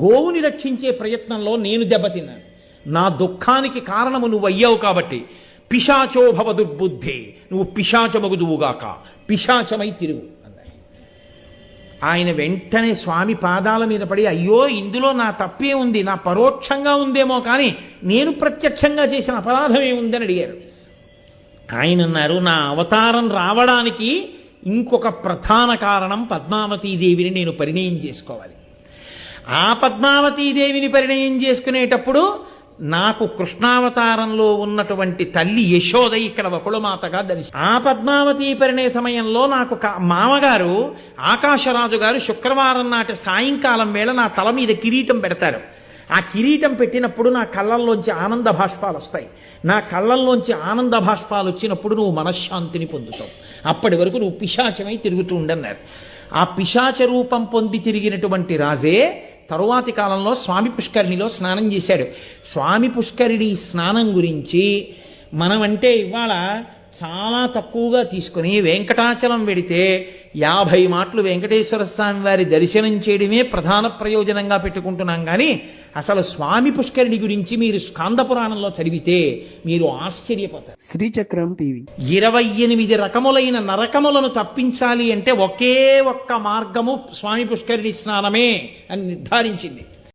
గోవుని రక్షించే ప్రయత్నంలో నేను దెబ్బతిన్నాను. నా దుఃఖానికి కారణము నువ్వు అయ్యావు కాబట్టి పిశాచో భవ దుర్బుద్ధే, నువ్వు పిశాచమగుదువుగాక, పిశాచమై తిరుగు అన్నాడు. ఆయన వెంటనే స్వామి పాదాల మీద పడి, అయ్యో ఇందులో నా తప్పే ఉంది, నా పరోక్షంగా ఉందేమో కానీ నేను ప్రత్యక్షంగా చేసిన అపరాధం ఏముందని అడిగారు. ఆయన అన్నారు, నా అవతారం రావడానికి ఇంకొక ప్రధాన కారణం పద్మావతీదేవిని నేను పరిణయం చేసుకోవాలి. ఆ పద్మావతీదేవిని పరిణయం చేసుకునేటప్పుడు నాకు కృష్ణావతారంలో ఉన్నటువంటి తల్లి యశోద ఇక్కడ వకుళమాతగా ఆ పద్మావతి పరిణయ సమయంలో నాకు మామగారు ఆకాశరాజు గారు శుక్రవారం నాటి సాయంకాలం వేళ నా తల మీద కిరీటం పెడతారు. ఆ కిరీటం పెట్టినప్పుడు నా కళ్ళల్లోంచి ఆనంద భాష్పాలు వస్తాయి. నా కళ్ళల్లోంచి ఆనంద భాష్పాలు వచ్చినప్పుడు నువ్వు మనశ్శాంతిని పొందుతావు. అప్పటి వరకు నువ్వు పిశాచమై తిరుగుతూ ఉండన్నారు. ఆ పిశాచ రూపం పొంది తిరిగినటువంటి రాజే తరువాతి కాలంలో స్వామి పుష్కరిణిలో స్నానం చేశాడు. స్వామి పుష్కరిణి స్నానం గురించి మనమంటే ఇవాళ చాలా తక్కువగా తీసుకుని వెంకటాచలం వెడితే 50 మాటలు వెంకటేశ్వర స్వామి వారి దర్శనం చేయడమే ప్రధాన ప్రయోజనంగా పెట్టుకుంటున్నాం. కానీ అసలు స్వామి పుష్కరిణి గురించి మీరు స్కాంద పురాణంలో చదివితే మీరు ఆశ్చర్యపోతారు. శ్రీచక్రం టీవీ 28 రకములైన నరకములను తప్పించాలి అంటే ఒకే ఒక్క మార్గము స్వామి పుష్కరిణి స్నానమే అని నిర్ధారించింది.